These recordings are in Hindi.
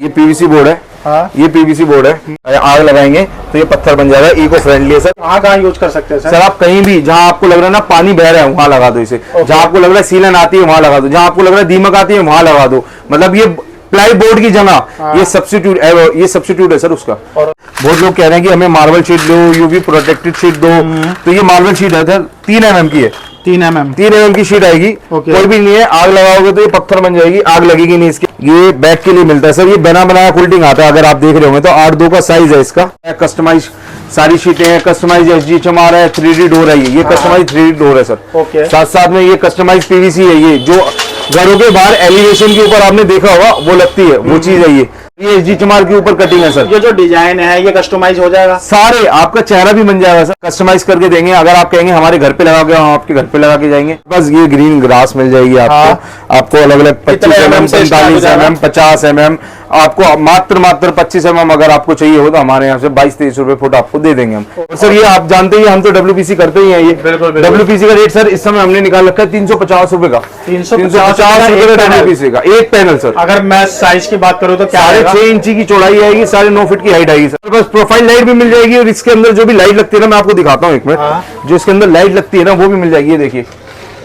ये पीवीसी बोर्ड है। हाँ। ये पीवीसी बोर्ड है, आग लगाएंगे तो ये पत्थर बन जाएगा। इको फ्रेंडली है सर। कहाँ यूज कर सकते हैं सर आप कहीं भी जहाँ आपको लग रहा है ना पानी बह रहा है वहां लगा दो इसे। जहाँ आपको लग रहा है सीलन आती है वहां लगा दो। जहाँ आपको लग रहा है दीमक आती है वहां लगा दो। मतलब ये प्लाई बोर्ड की जगह ये सब्स्टिट्यूट है सर उसका। और बहुत लोग कह रहे हैं कि हमें मार्बल शीट दो, यूवी प्रोटेक्टेड शीट दो, तो ये मार्बल शीट है सर 3 mm की है। 3 mm की शीट आएगी। कोई भी नहीं है, आग लगाओगे तो ये पत्थर बन जाएगी, आग लगेगी नहीं इसके। ये बैग के लिए मिलता है सर। ये बना बनाया कुल्टिंग आता है, अगर आप देख रहे होंगे तो 8-2 का साइज है इसका। कस्टमाइज सारी शीटें हैं, कस्टमाइज SGHMR है, 3D डोर है। ये कस्टमाइज 3D डोर है सर। साथ साथ में ये कस्टमाइज पीवीसी है। ये जो घरों के बाहर एलिवेशन के ऊपर आपने देखा होगा वो लगती है, वो चीज है। ये SGHMR के ऊपर कटिंग है सर। ये जो डिजाइन है ये कस्टमाइज हो जाएगा, सारे आपका चेहरा भी बन जाएगा सर, कस्टमाइज करके देंगे। अगर आप कहेंगे हमारे घर पे लगा के, हम आपके घर पे लगा के जाएंगे। बस ये ग्रीन ग्रास मिल जाएगी आपको। आपको अलग अलग 25 mm, 45 mm, 50 mm, आपको मात्र 25 mm अगर आपको चाहिए हो तो हमारे यहाँ से 22-23 रुपए फुट आपको दे देंगे हम। और सर ये आप जानते ही हम तो WPC करते ही हैं। ये WPC का रेट सर इस समय हमने निकाल रखा है 350 रुपए का। 350 रुपए का WPC का एक पैनल सर। अगर मैं साइज की बात करूँ तो क्या 6.5 इंची की चौड़ाई आएगी, 9.5 फीट की हाइट आएगी सर। बस प्रोफाइल लाइट भी मिल जाएगी और इसके अंदर जो भी लाइट लगती है ना, मैं आपको दिखाता हूँ एक मिनट। जो इसके अंदर लाइट लगती है ना वो भी मिल जाएगी। ये देखिए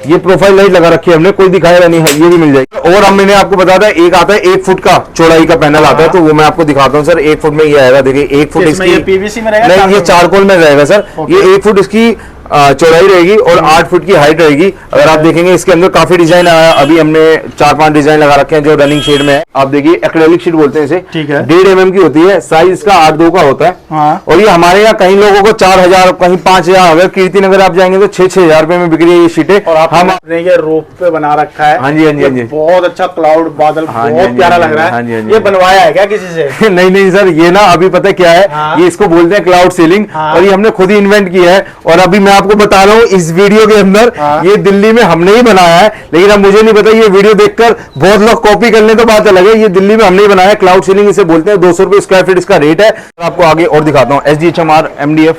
ये प्रोफाइल लाइट लगा रखी है हमने, कोई दिखाएगा नहीं है, ये भी मिल जाएगी। और मैंने आपको बताया था एक आता है 1 फुट का चौड़ाई का पैनल आता है, तो वो मैं आपको दिखाता हूँ सर। 1 फुट में ये आएगा, देखिए 1 फुट इसकी पीवीसी में रहेगा, नहीं ये चारकोल में रहेगा सर। ये 1 फुट इसकी चौड़ाई रहेगी और 8 फुट की हाइट रहेगी। अगर आप देखेंगे इसके अंदर काफी डिजाइन आया, अभी हमने 4-5 डिजाइन लगा रखे हैं जो रनिंग शेड में है। आप देखिए एक्रेलिक शीट बोलते हैं इसे, ठीक है। 1.5 mm की होती है, साइज इसका 8-2 का होता है। हाँ। और ये हमारे यहाँ कहीं लोगों को 4,000, कहीं 5,000, अगर कीर्तिनगर आप जाएंगे तो 6,000 रुपए में बिक रही है ये शीटें। और आपने ये रूफ पे बना रखा है। हाँ जी, हाँ जी, हाँ जी। बहुत अच्छा क्लाउड बादल, बहुत प्यारा लग रहा है। ये बनवाया है क्या किसी से? नहीं सर, ये ना अभी पता क्या है, ये इसको बोलते हैं क्लाउड सीलिंग, और ये हमने खुद ही इन्वेंट किया है। और अभी मैं आपको बता रहा हूँ इस वीडियो के अंदर, ये दिल्ली में हमने ही बनाया है, लेकिन अब मुझे नहीं पता ये वीडियो देखकर बहुत लोग कॉपी कर ले तो बात अलग है। ये दिल्ली में हमने ही बनाया है, क्लाउड सीलिंग इसे बोलते हैं। 200 रुपए स्क्वायर फीट इसका रेट है। आपको आगे और दिखाता हूँ SGHMR MDF।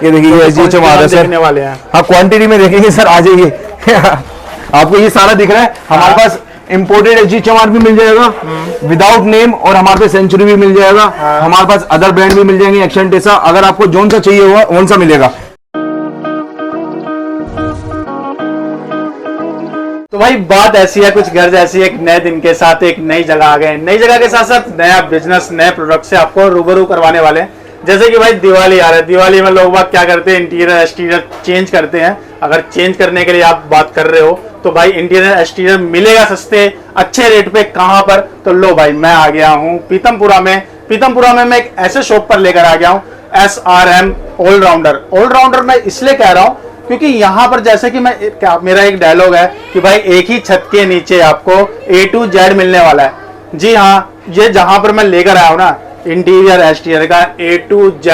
ये देखिए SGHMR है सर। हाँ क्वांटिटी में देखेंगे सर, आ जाइए आपको ये सारा दिख रहा है। हमारे पास इंपोर्टेड SGHMR भी मिल जाएगा विदाउट नेम, और हमारे पास सेंचुरी भी मिल जाएगा। हमारे पास अदर ब्रांड भी मिल जाएंगे, एक्शन टेसा। अगर आपको जोन सा चाहिए होगा कौन सा मिलेगा। तो भाई बात ऐसी है, कुछ घर जैसी, एक नए दिन के साथ एक नई जगह आ गए। नई जगह के साथ साथ नया बिजनेस, नए प्रोडक्ट से आपको रूबरू करवाने वाले हैं। जैसे कि भाई दिवाली आ रहा है, दिवाली में लोग बात क्या करते हैं, इंटीरियर एक्सटीरियर चेंज करते हैं। अगर चेंज करने के लिए आप बात कर रहे हो तो भाई इंटीरियर एक्सटीरियर मिलेगा सस्ते अच्छे रेट पे। कहां पर? तो लो भाई मैं आ गया हूँ पीतमपुरा में। पीतमपुरा में मैं एक ऐसे शॉप पर लेकर आ गया हूँ, SRM ऑलराउंडर। ऑलराउंडर मैं इसलिए कह रहा हूँ क्योंकि यहाँ पर जैसे कि मेरा एक डायलॉग है कि भाई एक ही छत के नीचे आपको A to Z मिलने वाला है। जी हाँ, ये जहां पर मैं लेकर आया हूँ ना इंटीरियर एक्सटीरियर का A to Z,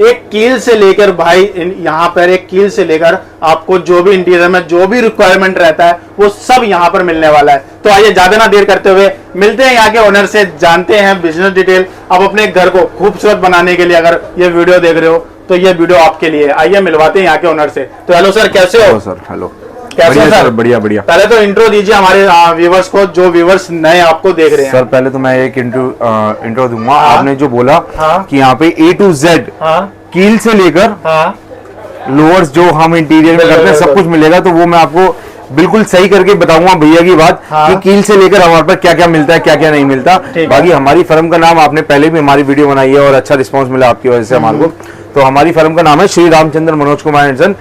एक कील से लेकर भाई यहाँ पर एक कील से लेकर आपको जो भी इंटीरियर में जो भी रिक्वायरमेंट रहता है वो सब यहाँ पर मिलने वाला है। तो आइए ज्यादा ना देर करते हुए मिलते हैं यहाँ के ओनर से, जानते हैं बिजनेस डिटेल। आप अपने घर को खूबसूरत बनाने के लिए अगर ये वीडियो देख रहे हो तो ये वीडियो आपके लिए। आइए मिलवाते हैं यहाँ के ओनर से। तो हेलो सर, कैसे हो? सर हेलो, कैसे हो सर? बढ़िया बढ़िया। पहले तो इंट्रो दीजिए हमारे व्यूवर्स को, जो व्यूवर्स नए आपको देख रहे हैं। सर पहले तो मैं एक इंट्रो दूंगा। आपने जो बोला कि यहाँ पे A to Z कील से लेकर लोअर्स जो हम इंटीरियर में करते हैं सब कुछ मिलेगा। तो वो मैं आपको बिल्कुल सही करके बताऊंगा भैया की बात कि कील से लेकर हमारे पास क्या क्या मिलता है, क्या क्या नहीं मिलता। बाकी हमारी फर्म का नाम, आपने पहले भी हमारी वीडियो बनाई है और अच्छा रिस्पांस मिला आपकी वजह से हमारे को। तो हमारी फर्म का नाम है श्री रामचंद्र मनोज कुमार एंड सन,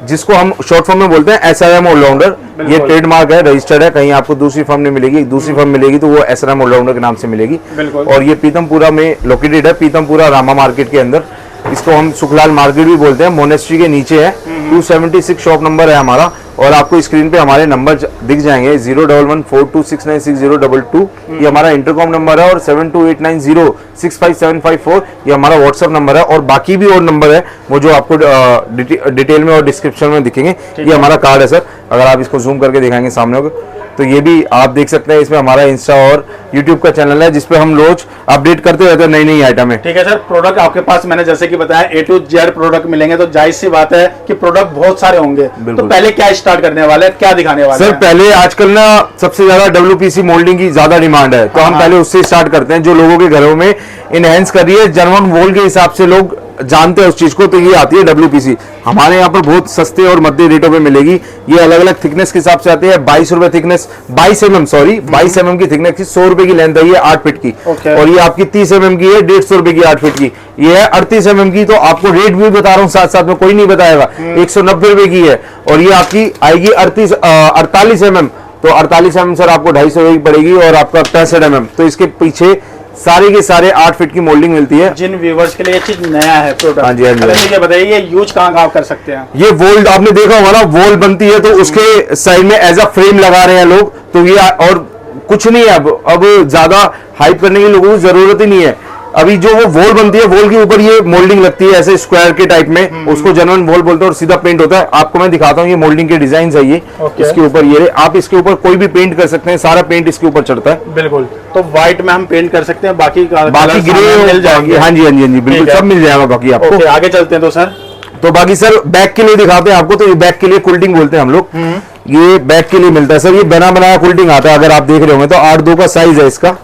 जिसको हम शॉर्ट फॉर्म में बोलते हैं SRM ऑलराउंडर। ये ट्रेडमार्क है, रजिस्टर्ड है, कहीं आपको दूसरी फर्म नहीं मिलेगी। दूसरी फर्म मिलेगी तो वो SRM ऑलराउंडर के नाम से मिलेगी। और ये पीतमपुरा में लोकेटेड है, पीतमपुरा रामा मार्केट के अंदर। इसको हम सुखलाल मार्केट भी बोलते हैं, मोनेस्ट्री के नीचे है। 276 शॉप नंबर है हमारा। और आपको स्क्रीन पे हमारे नंबर दिख जाएंगे 01142696022। ये हमारा इंटरकॉम नंबर है, और 7289065754 ये हमारा व्हाट्सएप नंबर है। और बाकी भी और नंबर है वो जो आपको डिटेल में और डिस्क्रिप्शन में दिखेंगे। ये हमारा कार्ड है सर, अगर आप इसको जूम करके दिखाएंगे सामने को तो ये भी आप देख सकते हैं। इसमें हमारा इंस्टा और यूट्यूब का चैनल है जिसपे हम रोज अपडेट करते रहते हैं नई नई आइटम है। ठीक है सर, प्रोडक्ट आपके पास मैंने जैसे कि बताया A to Z प्रोडक्ट मिलेंगे, तो जाहिर सी बात है कि प्रोडक्ट बहुत सारे होंगे। तो पहले क्या स्टार्ट करने वाले हैं, क्या दिखाने वाले सर हैं? पहले आजकल ना सबसे ज्यादा WPC मोल्डिंग की ज्यादा डिमांड है, तो हम पहले उससे स्टार्ट करते हैं जो लोगों के घरों में इनहेंस कर रही है, जर्मन वॉल के हिसाब से लोग जानते हैं उस चीज को। तो ये आती है WPC, हमारे यहाँ पर बहुत सस्ते और मध्य रेटों पे मिलेगी। ये अलग अलग थिकनेस के हिसाब से आती है। 22 रुपए थिकनेस, 22 mm की थिकनेस की, 100 रुपए की लेंथ है ये 8 फीट की। और ये आपकी 30 mm की है, 150 रुपए की 8 फीट की। ये है 38 mm की, तो आपको रेट भी बता रहा हूँ साथ साथ में, कोई नहीं बताएगा। 190 रुपए की है। और ये आपकी आएगी 48 mm, तो 48 mm सर आपको 250 रुपए की पड़ेगी। और आपका 65 mm, तो इसके पीछे सारे के सारे 8 फीट की मोल्डिंग मिलती है। जिन व्यूवर्स के लिए ये चीज नया है प्रोडक्ट, हाँ जी, हाँ जी। ये बताइए ये यूज कहाँ कर सकते हैं? ये वॉल आपने देखा होगा ना, वॉल बनती है तो उसके साइड में एज अ फ्रेम लगा रहे हैं लोग, तो ये और कुछ नहीं है। अब ज्यादा हाइप करने की लोगों को जरूरत ही नहीं है। अभी जो वो वॉल बनती है, वॉल के ऊपर ये मोल्डिंग लगती है ऐसे स्क्वायर के टाइप में, उसको जनरल वॉल बोलते हैं और सीधा पेंट होता है। आपको मैं दिखाता हूँ, ये मोल्डिंग के डिजाइन है ये। इसके ऊपर ये आप इसके ऊपर कोई भी पेंट कर सकते हैं, सारा पेंट इसके ऊपर चढ़ता है। बिल्कुल, तो व्हाइट में हम पेंट कर सकते हैं, बाकी ग्रे मिल जाएंगे। हाँ जी हाँ जी हाँ जी, बिल्कुल सब मिल जाएगा बाकी आपको। आगे चलते हैं तो सर। तो बाकी सर बैक के लिए दिखाते हैं आपको। तो ये बैक के लिए कुल्टिंग बोलते हैं हम लोग। ये बैक के लिए मिलता है सर, ये बना बनाया कुल्टिंग आता है। अगर आप देख रहे होंगे तो 8-2 का साइज है इसका।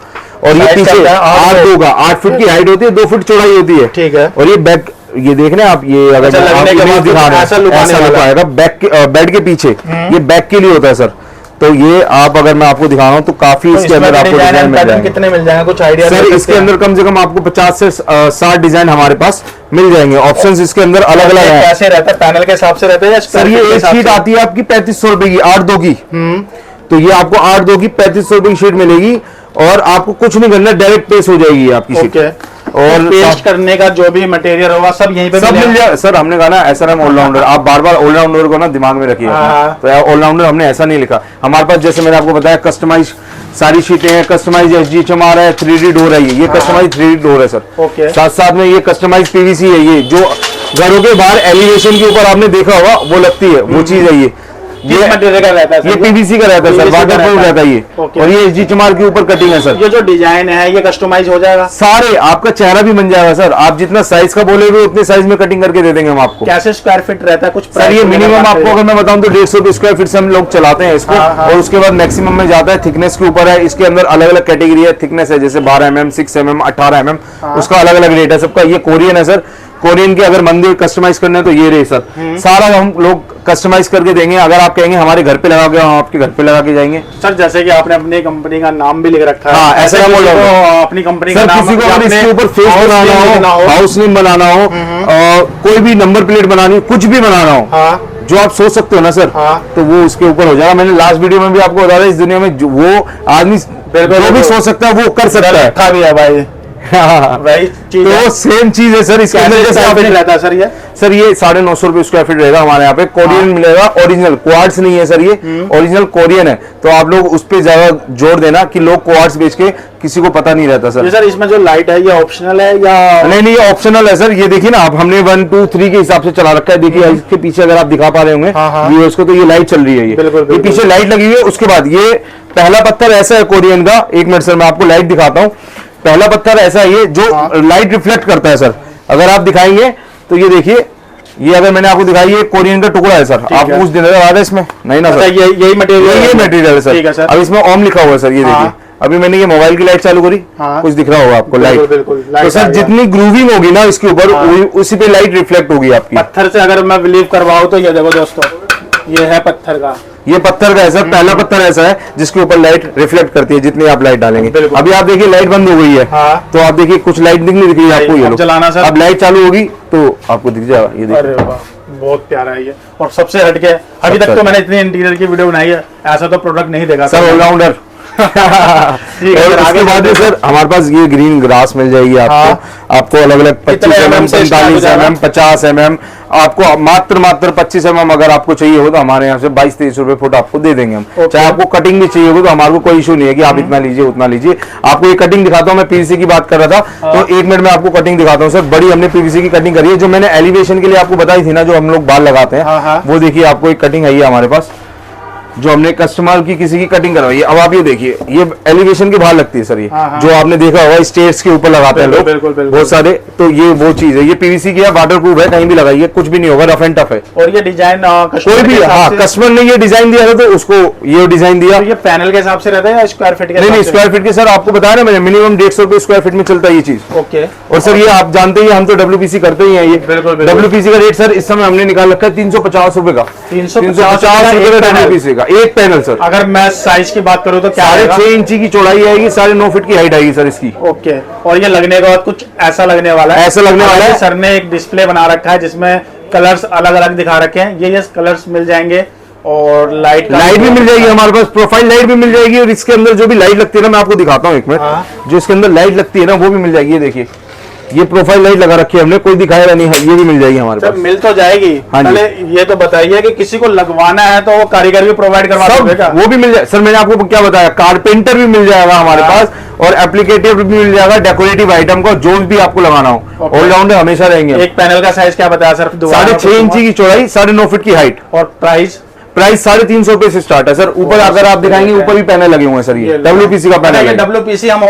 और ये पीछे 8-2 का, 8 फीट की हाइट होती है, 2 फीट चौड़ाई होती है। ठीक है। और ये बैक, ये देख रहे हैं आप, ये अगर आप इमेज दिखा रहे हैं ऐसा लुक आएगा बैक, बेड के पीछे। ये बैक के लिए होता है सर। तो ये आप, अगर मैं आपको दिखा रहा हूँ तो काफी इसके अंदर आपको डिजाइन मिल जाएंगे। कितने मिल जाएंगे कुछ आइडिया सर? इसके अंदर कम से कम आपको 50 से 60 डिजाइन हमारे पास मिल जाएंगे। ऑप्शंस इसके अंदर अलग अलग है। कैसे रहता है, पैनल के हिसाब से रहता है सर? ये एक शीट आती है आपकी 3500 रुपए की, 8-2 की। तो ये आपको 8-2 की 3500 रुपए की शीट मिलेगी। और आपको कुछ नहीं करना, डायरेक्ट पेस्ट हो जाएगी आपकी शीट। और पेस्ट करने का जो भी मटेरियल होगा सब यहीं पे सब मिल जाए सर। हमने कहा ना SRM ऑलराउंडर, आप बार बार ऑलराउंडर को ना दिमाग में रखिए। तो ऑलराउंडर हमने ऐसा नहीं लिखा। हमारे पास जैसे मैंने आपको बताया कस्टमाइज सारी शीटें हैं, कस्टमाइज SGHMR है, 3D डोर है। ये कस्टमाइज 3D डोर है सर। साथ साथ में ये कस्टमाइज PVC है। ये जो घरों के बाहर एलिवेशन के ऊपर आपने देखा होगा वो लगती है, वो चीज है। ये मटेरियल का रहता है, ये PVC का रहता है सर, वाटरप्रूफ रहता है ये। और ये SGHMR के ऊपर कटिंग है सर। ये जो डिजाइन है ये कस्टमाइज हो जाएगा, सारे आपका चेहरा भी बन जाएगा सर। आप जितना साइज का बोलेगे उतने साइज में कटिंग करके दे देंगे हम आपको। कैसे स्क्वायर फीट रहता है कुछ सर? ये मिनिमम आपको अगर मैं बताऊं तो 150 स्क्वायर फीट से हम लोग चलाते हैं इसको। और उसके बाद मैक्सिमम में जाता है, थिकनेस के ऊपर है। इसके अंदर अलग अलग कैटेगरी है, थिकनेस है जैसे 12 mm, 6 mm, 18 mm, उसका अलग अलग रेट है सबका। ये कोरियन है सर। कोरियन के अगर मंदिर कस्टमाइज करने हैं तो ये रहे सर। सारा हम लोग कस्टमाइज करके देंगे। अगर आप कहेंगे हमारे घर पे लगा के, हम आपके घर पे लगा के जाएंगे सर। जैसे कि आपने अपनी कंपनी का नाम भी लिख रखा है। हाँ, ऐसा बोल रहा हूँ। अपनी कंपनी सर का नाम, किसी को अगर इसके ऊपर फेस बनाना हो, हाउस नेम बनाना हो, कोई भी नंबर प्लेट बनानी हो, कुछ भी बनाना हो, जो आप सोच सकते हो ना सर, तो वो उसके ऊपर हो जाएगा। मैंने लास्ट वीडियो में भी आपको बताया, इस दुनिया में वो आदमी जो भी सोच सकता है वो कर सकता है। रखा भी है भाई। वही चीज तो सेम चीज है सर। इसके अंदर जैसे आपने रहता है सर, ये 950 रुपए स्क्वायर फीट रहेगा हमारे यहाँ पे। कोरियन मिलेगा, ओरिजिनल, क्वार्ट्ज नहीं है सर, ये ओरिजिनल कोरियन है। तो आप लोग उस पे ज्यादा जोर देना कि लोग क्वार्ट्ज बेच के किसी को पता नहीं रहता सर। ये सर इसमें जो लाइट है ये ऑप्शनल है या नहीं? ये ऑप्शनल है सर। ये देखिए ना आप, हमने 1, 2, 3 के हिसाब से चला रखा है। देखिए इसके पीछे अगर आप दिखा पा रहे होंगे व्यूअर्स को, तो ये लाइट चल रही है। ये पीछे लाइट लगी हुई है। उसके बाद ये पहला पत्थर ऐसा है कोरियन का। 1 मिनट सर, मैं आपको लाइट दिखाता हूँ। पहला पत्थर ऐसा है ये जो लाइट रिफ्लेक्ट करता है सर। अगर आप दिखाएंगे तो ये देखिए, ये अगर मैंने आपको दिखाई, ये कोरियन का टुकड़ा है सर। आप कुछ दिन आ इसमें नहीं ना सर? यही मटेरियल है सर। अब इसमें ओम लिखा हुआ है सर। ये देखिए, अभी मैंने ये मोबाइल की लाइट चालू करी, कुछ दिख रहा होगा आपको लाइट। तो सर जितनी ग्रूविंग होगी ना इसके ऊपर, उसी पे लाइट रिफ्लेक्ट होगी आपकी। पत्थर से अगर मैं बिलीव करवाऊं तो ये देखो दोस्तों, ये है पत्थर का। ये पत्थर का है सर। पहला पत्थर ऐसा है जिसके ऊपर लाइट रिफ्लेक्ट करती है जितनी आप लाइट डालेंगे। अभी आप देखिए लाइट बंद हो गई है, तो आप देखिए कुछ लाइट नहीं दिख रही है आपको। ये चलाना सर, अब लाइट चालू होगी तो आपको दिख जाएगा। ये देखिए, बहुत प्यारा है ये। और सबसे हटके, अभी तक तो मैंने इतनी इंटीरियर की वीडियो बनाई है, ऐसा तो प्रोडक्ट नहीं देखा सर। ऑलराउंडर। और उसके बाद में सर हमारे पास ये ग्रीन ग्रास मिल जाएगी आपको। आपको अलग अलग 25 mm, 45 mm, 50 mm, आपको मात्र 25 mm अगर आपको चाहिए हो तो हमारे यहाँ से 22-23 रुपए फुट आपको दे देंगे हम। चाहे आपको कटिंग भी चाहिए हो तो हमारे को कोई इशू नहीं है कि आप इतना लीजिए उतना लीजिए। आपको ये कटिंग दिखाता हूँ। मैं PVC की बात कर रहा था, तो 1 मिनट में आपको कटिंग दिखाता हूँ सर। बड़ी हमने PVC की कटिंग करी है, जो मैंने एलिवेशन के लिए आपको बताई थी ना, जो हम लोग बाल लगाते हैं, वो देखिए आपको एक कटिंग है हमारे पास। जो हमने कस्टमर की किसी की कटिंग करवाई है। अब आप ये देखिए, ये एलिवेशन के बाहर लगती है सर, ये जो आपने देखा होगा स्टेयर्स के ऊपर लगाते हैं लोग बहुत सारे, तो ये वो चीज है। ये पीवीसी की है, वाटर प्रूफ है, कहीं भी लगाइए कुछ भी नहीं होगा, रफ एंड टफ है। और ये डिजाइन कोई भी, हाँ, कस्टमर ने ये डिजाइन दिया था तो उसको ये डिजाइन दिया। ये पैनल के हिसाब से रहता है या स्क्वायर फीट के? नहीं, स्क्वायर फीट के सर, आपको बताया ना मैंने, मिनिमम 150 रुपए स्क्वायर फीट में चलता है ये चीज। ओके। और सर ये आप जानते ही, हम तो WPC करते ही हैं। ये WPC का रेट सर इस समय हमने निकाल रखा है 350 रुपए का। 350 रुपए का WPC का एक पैनल सर। अगर मैं साइज की बात करूँ तो क्या 6.5 इंची की चौड़ाई आएगी, 9.5 फीट की हाइट आएगी सर इसकी। ओके। और ये लगने के बाद कुछ ऐसा लगने वाला है, ऐसा लगने वाला है। सर ने एक डिस्प्ले बना रखा है जिसमें कलर्स अलग अलग दिखा रखे हैं। ये कलर्स मिल जाएंगे और लाइट भी मिल जाएगी हमारे पास, प्रोफाइल लाइट भी मिल जाएगी। और इसके अंदर जो भी लाइट लगती है ना, मैं आपको दिखाता हूँ एक मिनट, जो इसके अंदर लाइट लगती है ना वो भी मिल जाएगी। ये देखिए, ये प्रोफाइल लाइट लगा रखी है हमने, कोई दिखाएगा नहीं, ये भी मिल जाएगी हमारे पास। मिल तो जाएगी। हाँ, पहले ये तो बताइए कि किसी को लगवाना है तो वो कारीगर भी प्रोवाइड करवा देगा? वो भी मिल जाए सर, मैंने आपको क्या बताया, कारपेंटर भी मिल जाएगा हमारे पास, और एप्लीकेटिव भी मिल जाएगा, डेकोरेटिव आइटम का जो भी आपको लगाना हो, ऑलराउंडर हमेशा रहेंगे। एक पैनल का साइज क्या बताया सर? 6.5 इंची की चौड़ाई, 9.5 फीट की हाइट। और प्राइस 350 रुपए से स्टार्ट है सर। ऊपर अगर आप दिखाएंगे, ऊपर भी पैनल लगे हुए हैं सर, ये WPC का पैनल है। WPC हम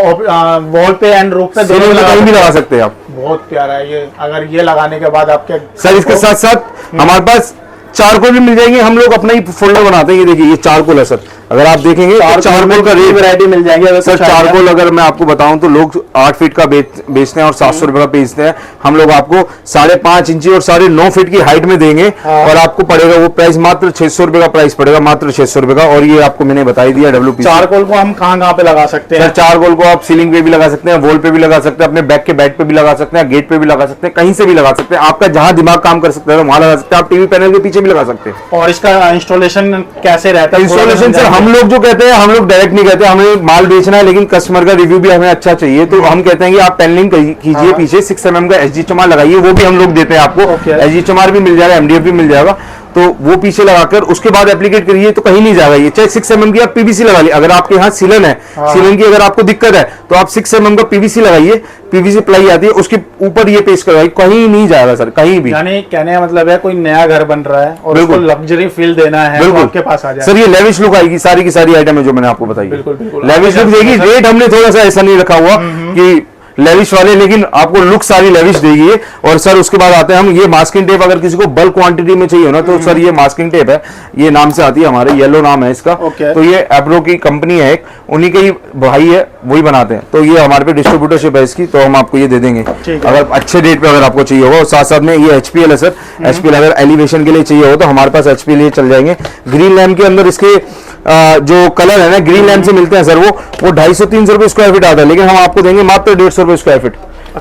वॉल पे एंड रूफ पे दोनों कहीं भी लगा सकते हैं आप। बहुत प्यारा है ये। अगर ये लगाने के बाद आपके सर इसके साथ साथ हमारे पास चारकोल भी मिल जाएंगे। हम लोग अपना ही फोल्डर बनाते हैं। ये देखिए, ये चारकोल है सर। अगर आप देखेंगे चारकोल का रेट वैरायटी मिल जाएगी सर। चारकोल अगर मैं आपको बताऊं तो लोग 8 फीट का बेचते हैं और 700 रुपए का बेचते हैं। हम लोग आपको 5.5 इंची और 9.5 फीट की हाइट में देंगे। और आपको पड़ेगा वो प्राइस मात्र 600 रुपए का प्राइस पड़ेगा, मात्र 600 रुपए का। और ये आपको मैंने बता दिया WPC। चारकोल को हम कहाँ पे लगा सकते हैं? चारकोल को आप सीलिंग पे भी लगा सकते हैं, वॉल पे भी लगा सकते हैं, अपने बैक के बेड पे भी लगा सकते हैं, गेट पे भी लगा सकते हैं, कहीं से भी लगा सकते हैं। आपका जहां दिमाग काम कर सकता है वहां लगा सकते हैं। आप टीवी पैनल के पीछे भी लगा सकते हैं। और इसका इंस्टॉलेशन कैसे रहता है? इंस्टॉलेशन सर हम लोग जो कहते हैं, हम लोग डायरेक्ट नहीं कहते, हमें माल बेचना है लेकिन कस्टमर का रिव्यू भी हमें अच्छा चाहिए, तो हम कहते हैं कि आप पैनलिंग कीजिए, पीछे 6 mm का SG चमार लगाइए, वो भी हम लोग देते हैं आपको। SG चमार भी मिल जाएगा, MDF भी मिल जाएगा, तो वो पीछे लगाकर उसके बाद एप्लीकेट करिए तो कहीं नहीं जाएगा ये। चाहे 6 mm की आप PVC लगा ली, अगर आपके यहाँ सीलन है, सीलन की अगर आपको दिक्कत है तो आप 6 mm का PVC लगाइए, PVC प्लाई आती है, उसके ऊपर ये पेस्ट करवाइए, कहीं नहीं जाएगा सर, कहीं भी। यानी कहने का मतलब है कोई नया घर बन रहा है और उसको लग्जरी फील देना है, तो आपके पास आ जाए सर। ये लेविश लुक आएगी, सारी की सारी आइटम है जो मैंने आपको बताई, लेविश लुक देगी। रेट हमने थोड़ा सा ऐसा नहीं रखा हुआ कि लेविश वाले, लेकिन आपको लुक सारी लेविश देगी। और सर उसके बाद आते हैं हम, ये मास्किंग टेप अगर किसी को बल्क क्वांटिटी में चाहिए ना तो सर ये मास्किंग टेप है, ये नाम से आती है हमारे, येलो नाम है इसका। तो ये एब्रो की कंपनी है एक, उन्हीं के ही भाई है, वही बनाते हैं। तो ये हमारे पे डिस्ट्रीब्यूटरशिप है इसकी, तो हम आपको ये दे देंगे अगर अच्छे रेट पे अगर आपको चाहिए होगा। और साथ साथ में ये HPL है सर। HPL अगर एलिवेशन के लिए चाहिए हो तो हमारे पास HPL ये चल जाएंगे। ग्रीन लैम्प के अंदर इसके जो कलर है ना, ग्रीन लैम्प से मिलते हैं सर, वो 250-300 रुपए स्क्वायर फीट आता है, लेकिन हम आपको देंगे मात्र 150 रुपए square feet.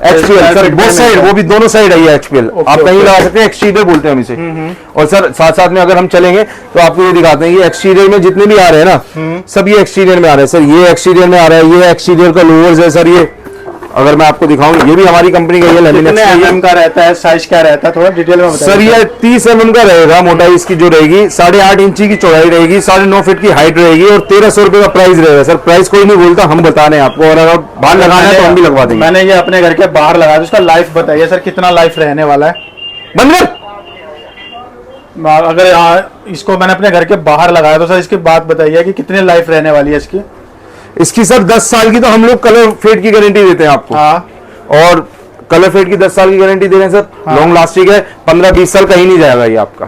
HPL sir, both side, वो भी दोनों साइड है ये HPL। आप कहीं लगा सकते हैं, एक्सटीरियर बोलते हैं हम इसे। और सर साथ साथ में अगर हम चलेंगे तो आपको ये दिखाते हैं, ये एक्सटीरियर में जितने भी आ रहे हैं ना, सब ये एक्सटीरियर में आ रहे हैं सर। ये एक्सटीरियर में आ रहा है, ये एक्सटीरियर का लोअर्स है सर। ये अगर मैं आपको दिखाऊं, ये भी हमारी कंपनी का, ये कितने mm का रहता है, साइज क्या रहता है, थोड़ा डिटेल में बताइए सर। ये 30 mm का रहेगा, मोटाई इसकी जो रहेगी, 8.5 इंची की चौड़ाई रहेगी, 9.5 फीट की हाइट रहेगी, और 1300 रुपए का प्राइस रहेगा सर। प्राइस कोई नहीं बोलता, हम बता रहे हैं आपको, और अगर बाहर लगाना है तो हम भी लगवा देंगे। मैंने ये अपने घर के बाहर लगाया, उसका लाइफ बताइए सर, कितना लाइफ रहने वाला है? बंद। अगर इसको मैंने अपने घर के बाहर लगाया तो सर इसकी बात बताइए कि कितनी लाइफ रहने वाली है इसकी? इसकी सर 10 साल की तो हम लोग कलर फेड की गारंटी देते हैं आपको। और कलर फेड की 10 साल की गारंटी दे रहे हैं सर। लॉन्ग लास्टिंग है, 15-20 साल कहीं नहीं जाएगा ये आपका।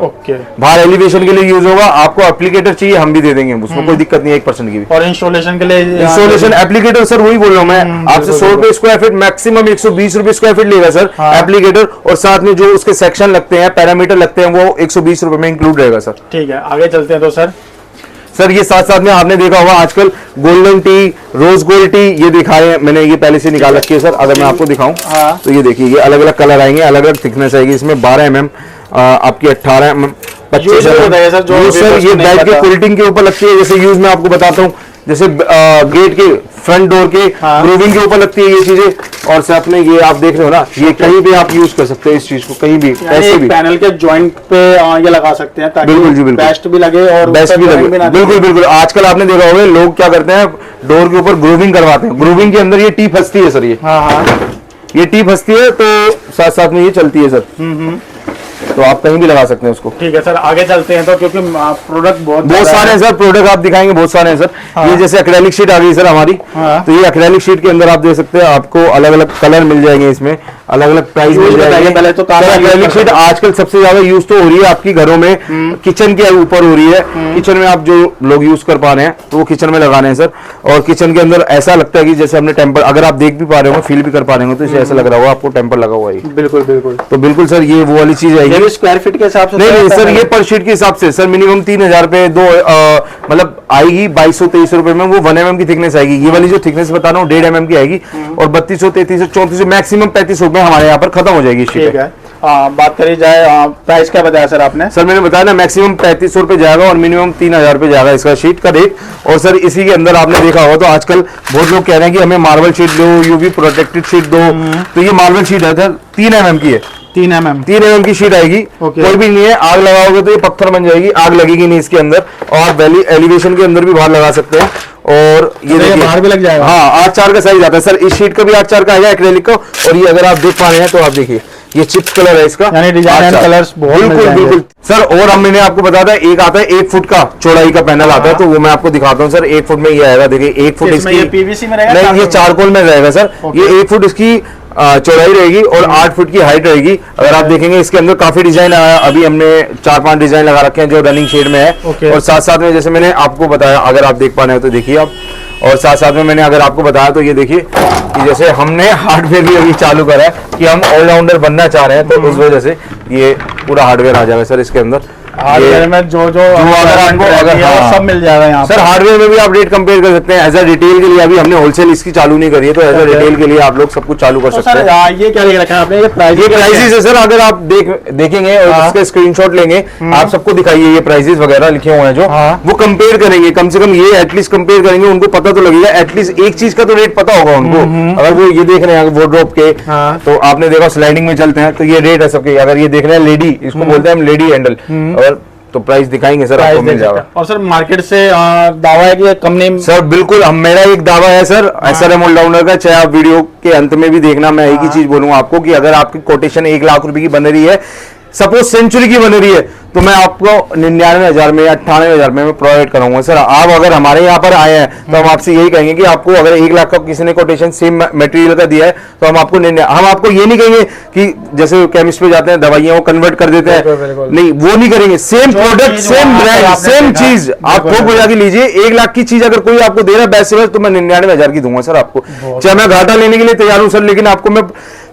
बाहर एलिवेशन के लिए यूज होगा। आपको एप्लीकेटर चाहिए, हम भी दे देंगे, उसमें कोई दिक्कत नहीं है 1% की भी। और इंस्टॉलेशन के लिए? इंस्टॉलेशन एप्लीकेटर सर वही बोल रहा हूँ मैं आपसे, 100 रुपए स्क्वायर फीट, मैक्सिमम 120 रुपए स्क्वायर फीट लेगा सर एप्लीकेटर। और साथ में जो उसके सेक्शन लगते हैं, पैरामीटर लगते हैं, वो 120 रुपए में इंक्लूड रहेगा सर। ठीक है, आगे चलते हैं। तो सर ये साथ साथ में आपने देखा होगा आजकल golden tea, rose gold tea, ये दिखाए हैं मैंने, ये पहले से निकाल रखी है सर। अगर मैं आपको दिखाऊं तो ये देखिए, ये अलग अलग कलर आएंगे, अलग अलग थिकनेस आएगी इसमें। 12 mm, आपकी 18 mm, 25 mm सर। ये बैग के कुल्टिंग के ऊपर लगती है। जैसे यूज मैं आपको बताता हूँ, जैसे गेट के फ्रंट डोर के ग्रूविंग के ऊपर लगती है ये चीजें। और साथ में ये आप देख रहे हो ना, ये कहीं भी आप यूज कर सकते हैं इस चीज को, कहीं भी, ऐसे भी पैनल के जॉइंट पे ये लगा सकते हैं ताकि बिल्कुल जी, बिल्कुल बेस्ट भी लगे और बेस्ट भी लगे। बिल्कुल बिल्कुल। आजकल आपने देखा होगा लोग क्या करते हैं, डोर के ऊपर ग्रूविंग करवाते हैं। ग्रूविंग के अंदर ये टी फंसती है सर, ये टी फंसती है, तो साथ साथ में ये चलती है सर। तो आप कहीं भी लगा सकते हैं उसको। ठीक है सर, आगे चलते हैं तो, क्योंकि प्रोडक्ट बहुत सारे हैं सर, प्रोडक्ट आप दिखाएंगे बहुत सारे हैं सर। हाँ। ये जैसे एक्रेलिक शीट आ गई सर हमारी। हाँ। तो ये एक्रेलिक शीट के अंदर आप देख सकते हैं, आपको अलग अलग कलर मिल जाएंगे, इसमें अलग अलग प्राइस मिल जाएंगे। पहले तो एक्रेलिक शीट आजकल सबसे ज्यादा यूज तो हो रही है आपकी घरों में, किचन के ऊपर हो रही है। किचन में आप जो लोग यूज कर पा रहे हैं तो वो किचन में लगाने हैं सर। और किचन के अंदर ऐसा लगता है कि जैसे हमने टेम्पर, अगर आप देख भी पा रहे हो, फील भी कर पा रहे हो, तो इसे ऐसा लग रहा होगा आपको टेम्पर लगा हुआ है। बिल्कुल बिल्कुल। तो बिल्कुल सर ये वो वाली चीज आएगी। स्क्वायर फीट के हिसाब से? नहीं सर, ये पर शीट के हिसाब से सर मिनिमम 3000 रुपए मतलब आएगी 2200-2300 रुपए में। वो 1 mm की थिकनेस आएगी। ये वाली जो थिकनेस बता रहा हूँ 1.5 mm की आएगी, और 3200, 3300, 3400, मैक्सिमम 3500 रुपए हमारे यहाँ पर खत्म हो जाएगी शीट। ठीक है। बात करी जाए, प्राइस क्या बताया सर आपने? सर मैंने बताया ना, मैक्सिमम 3500 रुपए जाएगा और मिनिमम 3000 रुपए जाएगा इसका शीट का रेट। और सर इसी के अंदर आपने देखा होगा तो आजकल बहुत लोग कह रहे हैं कि हमें मार्बल शीट दो, यूवी प्रोटेक्टेड शीट दो। तो ये मार्बल शीट है सर, 3 mm की है। 3 mm? 3 mm की शीट आएगी। कोई भी नहीं है, आग लगाओगे तो ये पत्थर बन जाएगी, आग लगेगी नहीं इसके अंदर। और वैली एलिवेशन के अंदर भी बाहर लगा सकते हैं। और ये देखिए बाहर भी लग जाएगा। हाँ, 8x4 का साइज आता है सर। इस शीट का भी 8x4 का आएगा एक्रेलिक का। और ये अगर आप देख पा रहे हैं तो आप देखिए, ये चिप्स कलर है इसका, यानी डिजाइन कलर्स बहुत बिल्कुल बिल्कुल सर। और हम मैंने आपको बताया था, एक आता है 1 फुट का चौड़ाई का पैनल आता है, तो वो मैं आपको दिखाता हूँ सर। 1 फुट में ये आएगा, देखिए 1 फुट इसकी पीवीसी में रहेगा? नहीं, ये चारकोल में रहेगा सर। ये 1 फुट इसकी चौड़ाई रहेगी और 8 फुट की हाइट रहेगी। अगर आप देखेंगे इसके अंदर काफी डिजाइन आया, अभी हमने 4-5 डिजाइन लगा रखे हैं जो रनिंग शेड में है। और साथ साथ में जैसे मैंने आपको बताया, अगर आप देख पा रहे हो तो देखिए आप। और साथ साथ में मैंने अगर आपको बताया तो ये देखिए कि जैसे हमने हार्डवेयर भी अभी चालू करा है कि हम ऑलराउंडर बनना चाह रहे हैं, तो उस वजह से ये पूरा हार्डवेयर आ जाएगा सर इसके अंदर। हार्डवेयर में जो अगर आपको सब मिल जाएगा यहाँ सर। हार्डवेयर में भी आप रेट कंपेयर कर सकते हैं। एज अ रिटेल के लिए अभी हमने होलसेल इसकी चालू नहीं करी है, तो एज अ रिटेल के लिए आप लोग सब कुछ चालू कर सकते हैं। ये क्या लिख रखा है आपने? ये प्राइसेस है सर। अगर आप देखेंगे और इसके स्क्रीनशॉट लेंगे, आप सबको दिखाइए ये प्राइसेस वगैरह लिखे हुए हैं जो, वो कंपेयर करेंगे। कम से कम ये एटलीस्ट कंपेयर करेंगे, उनको पता तो लगेगा, एटलीस्ट एक चीज का तो रेट पता होगा उनको। अगर वो ये देख रहे हैं वार्डरोब के, तो आपने देखा स्लाइडिंग में चलते हैं तो ये रेट है सबके। अगर ये देख रहे हैं लेडी, इसको बोलते हैं हम लेडी हैंडल, और तो प्राइस दिखाएंगे सर, आपको मिल जाएगा। और सर मार्केट से दावा है कि कम नहीं? सर बिल्कुल, मेरा एक दावा है सर SRM ऑलराउंडर का, चाहे आप वीडियो के अंत में भी देखना, मैं एक ही चीज बोलूंगा आपको कि अगर आपकी कोटेशन 1 लाख रुपए की बन रही है, सपोज सेंचुरी की बन रही है, तो मैं आपको 99,000 में या 98,000 में प्रोवाइड कराऊंगा सर। आप अगर हमारे यहाँ पर आए हैं तो हम आपसे यही कहेंगे कि आपको अगर 1 लाख का किसी ने कोटेशन सेम मटेरियल का दिया है, तो हम आपको ये नहीं कहेंगे कि जैसे केमिस्ट पे जाते हैं दवाइयां वो कन्वर्ट कर देते हैं, नहीं वो नहीं करेंगे। Same product, same brand, same चीज आप थोक बजा के लीजिए। 1 लाख की चीज अगर कोई आपको दे रहा है बेस्ट से बेस्ट, तो मैं 99,000 की दूंगा सर आपको। चाहे मैं घाटा लेने के लिए तैयार हूं सर, लेकिन आपको मैं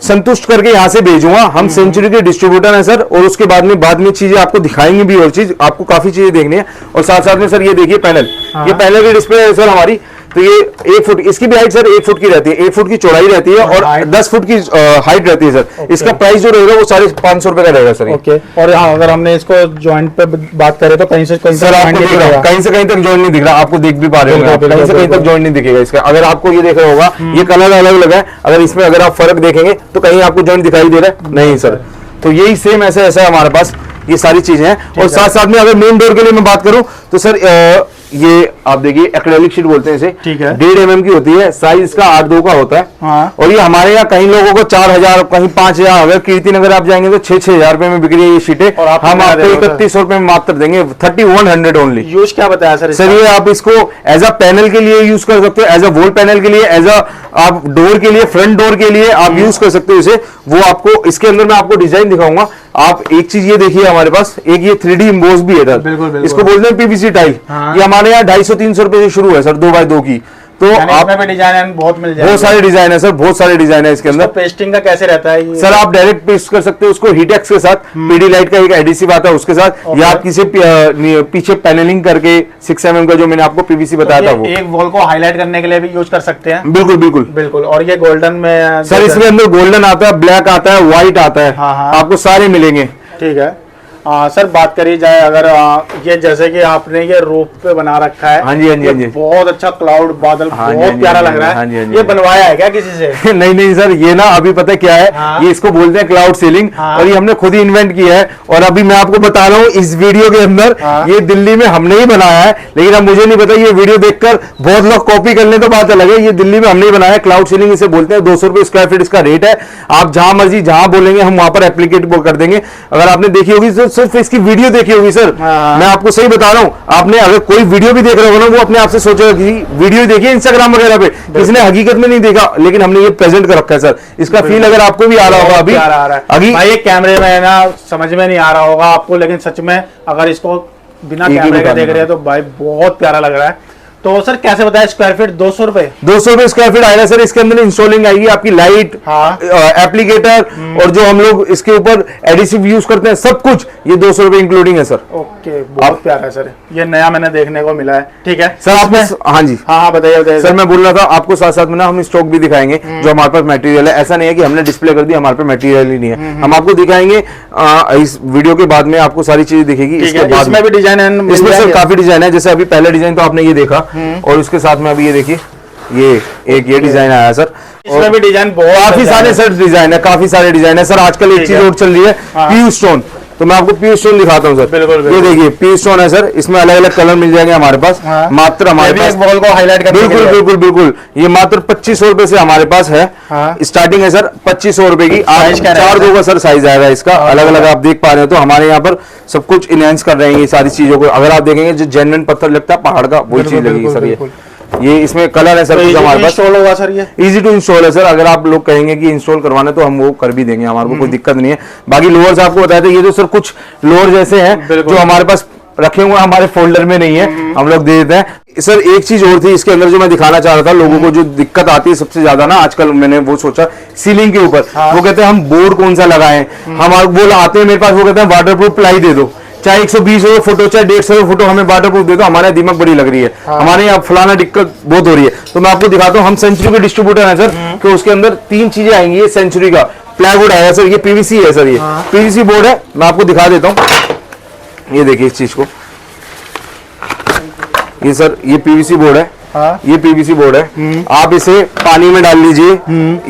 संतुष्ट करके यहाँ से भेजूंगा। हम सेंचुरी के डिस्ट्रीब्यूटर हैं सर, और उसके बाद में चीजें आपको दिखाएंगे भी, और चीज आपको काफी चीजें देखनी है। और साथ साथ में सर ये देखिए पैनल, ये पैनल की डिस्प्ले है सर हमारी। तो ये 1 फुट, इसकी भी हाइट सर 1 फुट की रहती है, 1 फुट की चौड़ाई रहती है और 10 फुट की हाइट रहती है सर। इसका प्राइस जो रहेगा वो 550 रुपए का रहेगा सर। ओके। और अगर हमने इसको जॉइंट पे बात करें तो कहीं से कहीं सर आपको दिख रहा है, कहीं से कहीं तक जॉइंट नहीं दिख रहा, आपको देख भी पा रहे हो, कहीं से कहीं तक जॉइंट नहीं दिखेगा इसका। अगर आपको ये देख रहा होगा, ये कलर अलग अलग है, अगर इसमें अगर आप फर्क देखेंगे तो कहीं आपको जॉइंट दिखाई दे रहा है नहीं सर। तो यही सेम ऐसा ऐसा हमारे पास ये सारी चीजें हैं। और साथ साथ में अगर मेन डोर के लिए मैं बात करूं तो सर ये आप देखिए एक्रेलिक शीट बोलते हैं इसे, ठीक है। 1.5 mm की होती है, साइज इसका 8-2 का होता है। हाँ। और ये हमारे यहाँ कहीं लोगों को 4,000, कहीं 5,000, अगर कीर्तिनगर आप जाएंगे तो 6,000 रुपए में बिक रही है ये शीटें। हम आपको 3100 रुपए में मात्र देंगे, 3100 ओनली। यूज क्या बताया सर? सर ये आप इसको एज अ पैनल के लिए यूज कर सकते हो, एज अ वॉल पैनल के लिए, एज अ आप डोर के लिए, फ्रंट डोर के लिए आप यूज कर सकते हो इसे। वो आपको इसके अंदर मैं आपको डिजाइन दिखाऊंगा। आप एक चीज ये देखिए हमारे पास, एक ये 3D इम्बोस भी है सर, इसको बोलते हैं PVC टाइल। ये हमारे यहाँ 250-300 रुपए से शुरू है सर, 2x2 की। तो आप पे डिजाइन बहुत मिल जाएगा, बहुत सारे डिजाइन है सर, बहुत सारे डिजाइन है इसके अंदर। पेस्टिंग का कैसे रहता है सर? आप डायरेक्ट पेस्ट कर सकते हो उसको हीटेक्स के साथ, पीडीलाइट का एक एडिसिव आता है उसके साथ, या आप किसी पीछे पैनलिंग करके 6 mm का जो मैंने आपको PVC बताया था वो एक वॉल को हाईलाइट करने के लिए भी यूज कर सकते हैं। बिल्कुल बिल्कुल बिल्कुल। और ये गोल्डन में सर, इसके अंदर गोल्डन आता है, ब्लैक आता है, व्हाइट आता है, आपको सारे मिलेंगे। ठीक है। सर बात करी जाए अगर ये जैसे कि आपने ये रूफ पे बना रखा है, हाँ जी, हाँ जी, हाँ जी, बहुत अच्छा क्लाउड बादल, बहुत प्यारा लग रहा है। ये बनवाया है क्या किसी से? नहीं नहीं सर, ये ना अभी पता क्या है, ये इसको बोलते हैं क्लाउड सीलिंग, और ये हमने खुद ही इन्वेंट किया है। और अभी मैं आपको बता रहा हूँ इस वीडियो के अंदर, ये दिल्ली में हमने ही बनाया है, लेकिन अब मुझे नहीं पता, ये वीडियो देखकर बहुत लोग कॉपी कर ले तो बात अलग है। ये दिल्ली में हमने ही बनाया है, क्लाउड सीलिंग इसे बोलते हैं। 200 रुपए स्क्वायर फीट इसका रेट है। आप जहां मर्जी जहां बोलेंगे हम वहां पर एप्लीकेट कर देंगे। अगर आपने देखी होगी तो सिर्फ इसकी वीडियो देखी होगी सर, मैं आपको सही बता रहा हूं, आपने अगर कोई वीडियो भी देख रहे हो ना, वो अपने आप से सोचेगा कि वीडियो देखिए इंस्टाग्राम वगैरह पे, किसी ने हकीकत में नहीं देखा, लेकिन हमने ये प्रेजेंट कर रखा है सर। इसका फील अगर आपको भी आ रहा होगा अभी भाई, ये कैमरे में है ना समझ में नहीं आ रहा होगा आपको, लेकिन सच में अगर इसको बिना कैमरे के देख रहे हैं तो भाई बहुत प्यारा लग रहा है। तो सर कैसे बताया स्क्वायर फीट? 200 रुपए 200 रुपए स्क्वायर फीट आएगा सर। इसके अंदर इंस्टॉलिंग आएगी आपकी लाइट, एप्लीकेटर, और जो हम लोग इसके ऊपर एडिसिव यूज करते हैं सब कुछ, ये 200 रुपए इंक्लूडिंग है सर। ओके, बहुत प्यारा है सर, ये नया मैंने देखने को मिला है। ठीक है सर, आपने हाँ जी, हाँ बताइए सर। मैं बोल रहा था आपको साथ साथ में ना हम स्टॉक भी दिखाएंगे जो हमारे पास मटेरियल है। ऐसा नहीं है कि हमने डिस्प्ले कर दिया, हमारे पास मटेरियल ही नहीं है। हम आपको दिखाएंगे इस वीडियो के बाद में, आपको सारी चीजें दिखेगी। इसके बाद इसमें भी डिजाइन है, इसमें सर काफी डिजाइन है। जैसे अभी पहला डिजाइन तो आपने ये देखा, और उसके साथ में अभी ये देखिए, ये डिजाइन आया सर। इसमें भी डिजाइन बहुत काफी सारे सर डिजाइन है, काफी सारे डिजाइन है सर। आजकल एक चीज और चल रही है, पीयू स्टोन। तो मैं आपको पीयू स्टोन दिखाता हूँ सर। बिल्कुल, ये देखिए पीयू स्टोन है सर। इसमें अलग अलग कलर मिल जाएंगे हमारे पास। मात्र हमारे पास बॉल को हाईलाइट करने बिल्कुल बिल्कुल बिल्कुल, ये मात्र 2500 रुपए से हमारे पास है। स्टार्टिंग है सर 2500 रुपए की। 4-2 का सर साइज आएगा इसका, अलग अलग आप देख पा रहे हो। तो हमारे यहाँ पर सब कुछ इनहेंस कर रहे हैं ये सारी चीजों को। अगर आप देखेंगे जो जेन्युइन पत्थर लगता है पहाड़ का, वही चीज लगेगी सर। ये इसमें कलर है सर, कुछ हमारे पास इंस्टॉल होगा सर। ये इजी टू इंस्टॉल है सर। अगर आप लोग कहेंगे कि इंस्टॉल करवाना है तो हम वो कर भी देंगे, हमारे को कोई दिक्कत नहीं है। बाकी लोअर्स आपको बताया था, ये तो सर कुछ लोअर जैसे हैं जो हमारे पास रखे हुए हमारे फोल्डर में नहीं है, हम लोग दे देते हैं सर। एक चीज और थी इसके अंदर जो मैं दिखाना चाह रहा था लोगों को, जो दिक्कत आती है सबसे ज्यादा ना आजकल, मैंने वो सोचा सीलिंग के ऊपर। वो कहते हैं हम बोर्ड कौन सा लगाएं, हम वो आते हैं मेरे पास, वो कहते हैं वाटरप्रूफ प्लाई दे दो, चाहे 120 फुट हो चाहे 150 फुट हो, हमें वाटरप्रूफ दे दो। हमारे दिमाग बड़ी लग रही है, हमारे यहाँ फलाना दिक्कत बहुत हो रही है। तो मैं आपको दिखाता हूँ, हम सेंचुरी के डिस्ट्रीब्यूटर हैं सर। तो उसके अंदर 3 चीजें आएंगी। ये सेंचुरी का प्लाईवुड आएगा सर, ये पीवीसी है सर, ये पीवीसी बोर्ड है। मैं आपको दिखा देता हूँ, ये देखिए इस चीज को, ये सर ये पीवीसी बोर्ड है। ये पीवीसी बोर्ड है। आप इसे पानी में डाल लीजिए,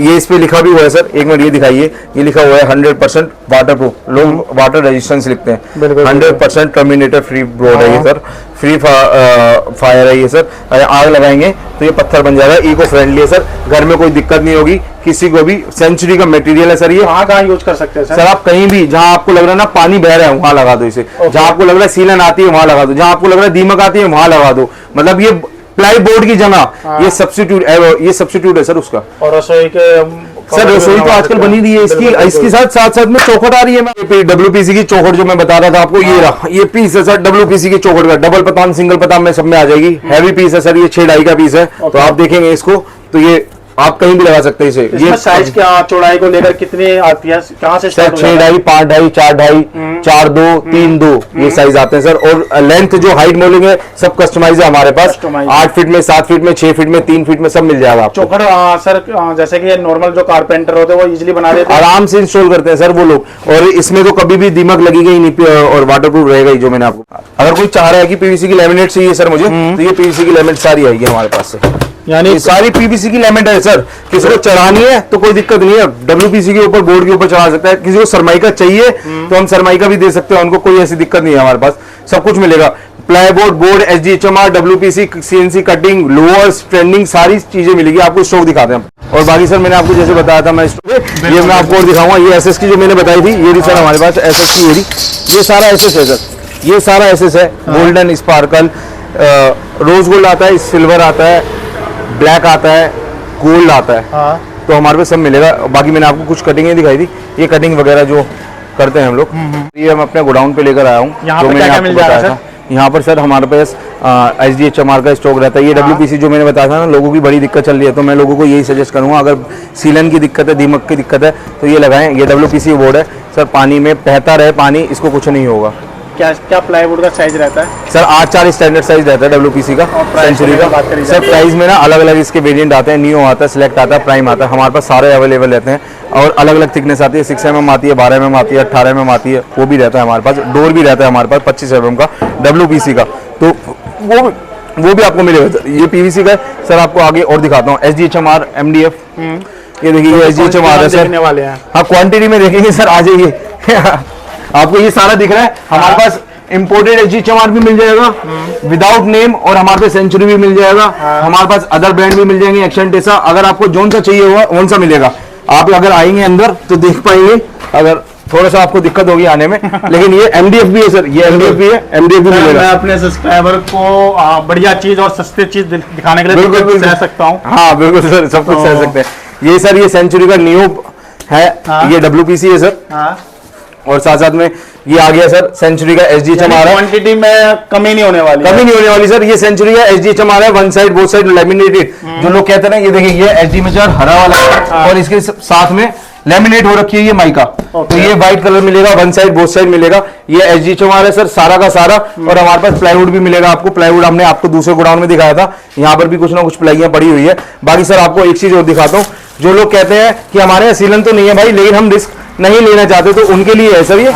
ये इस पे लिखा भी हुआ है सर, एक मिनट ये दिखाइए, ये लिखा हुआ है 100% वाटरप्रूफ, लोग वाटर रेजिस्टेंस लिखते हैं। 100% टर्मिनेटर फ्री बोर्ड है ये सर, फ्री फायर है ये सर। आग लगाएंगे तो ये पत्थर बन जाएगा, इको फ्रेंडली है सर। घर में कोई दिक्कत नहीं होगी किसी को भी। सेंचुरी का मटेरियल है सर। ये कहाँ यूज कर सकते हैं सर? आप कहीं भी जहां आपको लग रहा है ना पानी बह रहा है वहां लगा दो इसे, जहां आपको लग रहा है सीलन आती है वहां लगा दो, जहां आपको लग रहा है दीमक आती है वहां लगा दो। मतलब ये प्लाई बोर्ड की जगह ये सब्स्टिट्यूट है सर उसका। और रसोई के सर रसोई तो आजकल बनी दी है इसकी, इसके साथ में चौखट आ रही है। डब्ल्यूपीसी की चौखट जो मैं बता रहा था आपको, ये रहा, ये पीस है सर डब्ल्यूपीसी की चौखट का। डबल पतान सिंगल पतान में सब में आ जाएगी। हैवी पीस है सर, ये 6.5 का पीस है। तो आप देखेंगे इसको तो ये आप कहीं भी लगा सकते हैं इसे। ये साइज क्या चौड़ाई को लेकर कितने आती है, कहाँ से सर? 6.5, 5.5, 4.5, 4.2, 3.2 ये साइज आते हैं सर। और लेंथ जो हाइट मोलिंग है सब कस्टमाइज है हमारे पास। 8 फीट में, 7 फीट में, 6 फीट में, 3 फीट में सब मिल जाएगा आपको। चौखट सर जैसे कि नॉर्मल जो कारपेंटर होते हैं वो इजीली बना देते हैं, आराम से इंस्टॉल करते हैं सर वो लोग। और इसमें तो कभी भी दीमक लगेगा ही नहीं और वाटरप्रूफ रहेगा ही। जो मैंने आपको, अगर कोई चाह रहा है कि पीवीसी की लैमिनेट चाहिए सर मुझे, तो ये पीवीसी की लैमिनेट सारी आएगी हमारे पास से। यानी सारी पीवीसी की लैमिनेट है सर। किसी को चढ़ानी है तो कोई दिक्कत नहीं है, डब्ल्यूपीसी के ऊपर बोर्ड के ऊपर चढ़ा सकता है। किसी को सरमाइका चाहिए तो हम सरमाइका भी दे सकते हैं उनको, कोई ऐसी दिक्कत नहीं है। हमारे पास सब कुछ मिलेगा, plyboard, board, HDHMR, WPC, CNC cutting, louvres, trending, सारी चीजें मिलेगी आपको। स्टॉक दिखाते हैं। और बाकी सर मैंने आपको जैसे बताया था, मैं ये मैं आपको और दिखाऊंगा। ये एसएस की जो मैंने बताई थी, ये भी सर हमारे पास एसएस की, ये सारा एसएस है सर। ये सारा एसएस है, गोल्डन, स्पार्कल, रोज गोल्ड आता है, सिल्वर आता है, ब्लैक आता है, गोल्ड आता है। तो हमारे पे सब मिलेगा। बाकी मैंने आपको कुछ कटिंगें दिखाई थी, ये कटिंग वगैरह जो करते हैं हम लोग, ये हम अपने गोडाउन पे लेकर आया हूँ। जो मैंने आपको बताया था, यहाँ पर सर हमारे पास एचडीएचएमआर का स्टॉक रहता है। ये डब्ल्यूपीसी जो मैंने बताया था ना, लोगों की बड़ी दिक्कत चल रही है, तो मैं लोगों को यही सजेस्ट करूँगा, अगर सीलन की दिक्कत है, दीमक की दिक्कत है, तो ये लगाएं। ये डब्ल्यूपीसी बोर्ड है सर, पानी में बहता रहे पानी, इसको कुछ नहीं होगा। क्या क्या प्लाईवुड का साइज रहता है? सर 8/4 स्टैंडर्ड साइज रहता है WPC का, सेंचुरी का। बात करी सर प्राइस में ना अलग अलग इसके वेरिएंट आते हैं, नियो आता है, सिलेक्ट आता है, प्राइम आता है, हमारे पास सारे अवेलेबल रहते हैं और अलग अलग थिकनेस आती है। 6 mm आती है, 12 mm आती है, 18 mm आती है, वो भी रहता है हमारे पास। डोर भी रहता है हमारे पास 25 mm का WPC का, तो वो भी आपको मिलेगा सर। ये PVC का है सर। आपको आगे और दिखाता हूँ, SGHMR MDF, ये देखिए ये SGHMR है सर। वाले हैं हाँ, क्वांटिटी में देखेंगे सर, आ जाइए आपको ये सारा दिख रहा है। हमारे पास इंपोर्टेड SGHMR भी मिल जाएगा विदाउट नेम, और हमारे पास सेंचुरी भी मिल जाएगा। हमारे पास अदर ब्रांड भी मिल जाएंगे, एक्शन टेसा। अगर आपको जोन सा चाहिए हुआ कौन सा मिलेगा, आप अगर आएंगे अंदर तो देख पाएंगे। अगर थोड़ा सा आपको दिक्कत होगी आने में, लेकिन ये MDF भी है सर, ये MDF भी है, MDF भी मिलेगा। मैं अपने सब्सक्राइबर को बढ़िया चीज और सस्ती चीज दिखाने के लिए बिल्कुल सह सकता हूँ। हाँ बिल्कुल सर, सब कुछ सह सकते हैं। ये सर ये सेंचुरी का नियो है, ये WPC है सर। हाँ। और साथ साथ में ये आ गया सर सेंचुरी का SGHMR है। क्वांटिटी में कमी नहीं होने वाली, कमी नहीं होने वाली सर। ये सेंचुरी का SGHMR है, one side both side laminated. जो लोग कहते हैं ना, ये देखिए ये SD मेजर हरा वाला और इसके साथ में लेमिनेट हो रखी है ये माइका। तो ये व्हाइट कलर मिलेगा, वन साइड बोथ साइड मिलेगा। ये SGHMR है सर सारा का सारा। और हमारे पास प्लाईवुड भी मिलेगा आपको। प्लाईवुड हमने आपको दूसरे गोडाउन में दिखाया था, यहाँ पर भी कुछ ना कुछ प्लाइयां पड़ी हुई है। बाकी सर आपको एक चीज और दिखाता हूँ, जो लोग कहते हैं कि हमारे यहाँ सीलन तो नहीं है भाई, लेकिन हम रिस्क नहीं लेना चाहते, तो उनके लिए है सर ये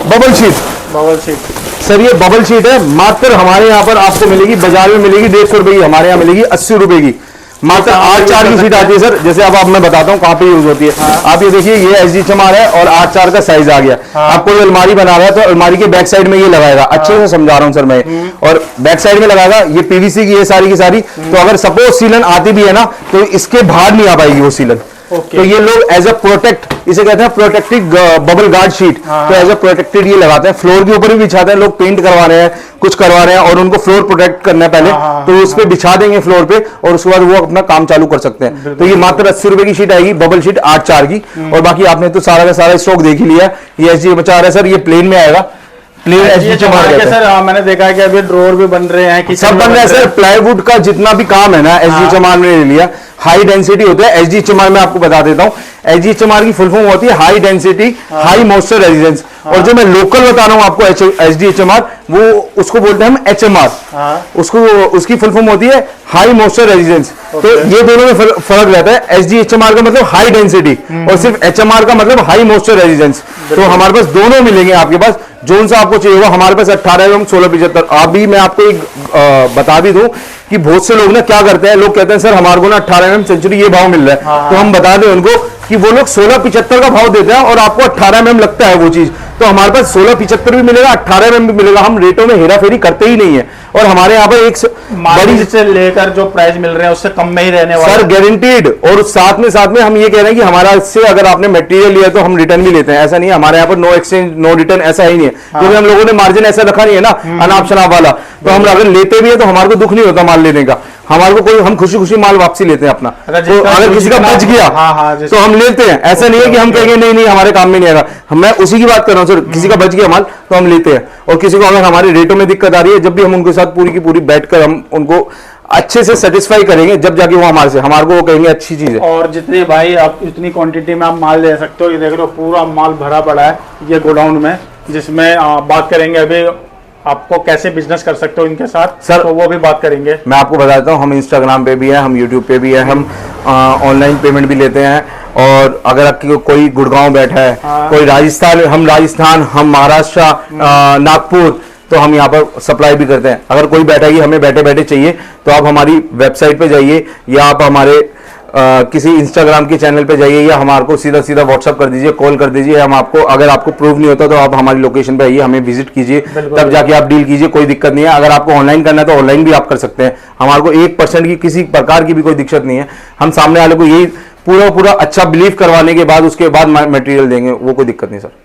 bubble sheet. Bubble sheet sir ये बबल शीट है, मात्र हमारे यहाँ पर आपको मिलेगी, बाजार में मिलेगी 150 रुपए की, हमारे यहाँ मिलेगी 80 रुपए की। मात्र 8/4 की शीट आती है सर। जैसे अब मैं बताता हूँ कहाँ पे यूज होती है। आप ये देखिए ये SGHMR है और 8/4 का साइज आ गया। आपको ये अलमारी बना रहा है तो अलमारी के बैक साइड में ये लगाएगा। अच्छे से समझा रहा हूँ सर मैं, और बैक साइड में लगाएगा। ये PVC की है सारी की सारी। तो अगर सपोज सीलन आती भी है ना, तो इसके बाहर नहीं आ पाएगी वो सीलन। तो ये लोग एज अ प्रोटेक्ट, इसे कहते हैं प्रोटेक्टिव बबल गार्ड शीट। तो एज अ प्रोटेक्टेड ये लगाते हैं, फ्लोर के ऊपर भी बिछाते हैं। लोग पेंट करवा रहे हैं, कुछ करवा रहे हैं और उनको फ्लोर प्रोटेक्ट करना है पहले, तो उस पे बिछा देंगे फ्लोर पे, और उसके बाद वो अपना काम चालू कर सकते हैं। तो ये मात्र 80 रुपए की शीट आएगी, बबल शीट 8/4 की। और बाकी आपने तो सारा का सारा स्टॉक देख ही लिया। ये SGHMR है सर, ये प्लेन में आएगा, प्लेन SGHMR है सर। मैंने देखा है कि अभी ड्रॉर भी बन रहे हैं, सब बन रहे हैं सर। प्लाईवुड का जितना भी काम है ना SGHMR ने ले लिया। हाई डेंसिटी होता है SGHMR में, आपको बता देता हूँ। SGHMR की फुल फॉर्म होती है high density high moisture resistance. और जो मैं लोकल बता रहा हूँ आपको SGHMR, वो उसको बोलते हैं हम HMR। उसको उसकी फुल फॉर्म होती है हाई मॉइस्चर रेजिस्टेंस। तो ये दोनों में फर्क रहता है। SGHMR का मतलब हाई डेंसिटी और सिर्फ HMR का मतलब हाई मॉइस्चर रेजिस्टेंस। तो हमारे पास दोनों मिलेंगे आपके पास, जोन सा आपको चाहिए होगा। हमारे पास 18 mm 1675। अभी मैं आपको एक बता भी दूं कि बहुत से लोग ना क्या करते हैं, लोग कहते हैं सर हमारे को ना 18 mm सेंचुरी ये भाव मिल रहा है। तो हम बता दें उनको कि वो लोग 1675 का भाव देते हैं और आपको 18 mm लगता है वो चीज। तो हमारे पास 1675 भी मिलेगा, 18 mm भी मिलेगा। हम रेटों में हेरा फेरी करते ही नहीं है। और हमारे यहाँ पर एक बड़ी से लेकर जो प्राइस मिल रहे हैं उससे कम में ही रहने वाला सर, गारंटीड। और साथ में हम ये कह रहे हैं कि हमारा इससे अगर आपने मटेरियल लिया तो हम रिटर्न भी लेते हैं। ऐसा नहीं है, हमारे यहाँ पर नो एक्सचेंज नो रिटर्न ऐसा ही नहीं है। क्योंकि हम लोगों ने मार्जिन ऐसा रखा नहीं है ना अनाप शनाप वाला। तो हम अगर लेते भी है तो हमारे को दुख नहीं होता माल लेने का। हमारे को कोई, हम खुशी खुशी माल वापसी लेते हैं अपना। तो अगर किसी का बच गया तो हम लेते हैं। ऐसा नहीं है कि हम कहेंगे नहीं नहीं हमारे काम में नहीं आएगा। मैं उसी की बात कर रहा हूँ सर, किसी का बच गया माल तो हम लेते हैं। और किसी को अगर हमारे रेटों में दिक्कत आ रही है, जब भी हम उनके साथ पूरी की पूरी बैठकर हम उनको अच्छे से सेटिस्फाई करेंगे, जब जाके वो हमारे को वो कहेंगे अच्छी चीज है। और जितने भाई आप इतनी क्वांटिटी में आप माल ले सकते हो। ये देख लो पूरा माल भरा पड़ा है ये गोडाउन में, जिसमें बात करेंगे अभी आपको कैसे बिजनेस कर सकते हो इनके साथ सर, तो वो भी बात करेंगे। मैं आपको बता देता हूँ, हम इंस्टाग्राम पे भी है, हम यूट्यूब पे भी है, हम ऑनलाइन पेमेंट भी लेते हैं। और अगर आपकी कोई गुड़गांव बैठा है, कोई राजस्थान, हम राजस्थान, हम महाराष्ट्र, नागपुर, तो हम यहाँ पर सप्लाई भी करते हैं। अगर कोई बैठा है कि हमें बैठे बैठे चाहिए, तो आप हमारी वेबसाइट पे जाइए या आप हमारे किसी इंस्टाग्राम के चैनल पे जाइए या हमारे को सीधा सीधा व्हाट्सअप कर दीजिए, कॉल कर दीजिए। हम आपको, अगर आपको प्रूफ नहीं होता तो आप हमारी लोकेशन पे आइए, हमें विजिट कीजिए, तब जाके आप डील कीजिए। कोई दिक्कत नहीं है। अगर आपको ऑनलाइन करना है तो ऑनलाइन भी आप कर सकते हैं। हमारे को 1% की किसी प्रकार की भी कोई दिक्कत नहीं है। हम सामने वाले को यही पूरा अच्छा बिलीव करवाने के बाद उसके बाद मटेरियल देंगे, वो कोई दिक्कत नहीं सर।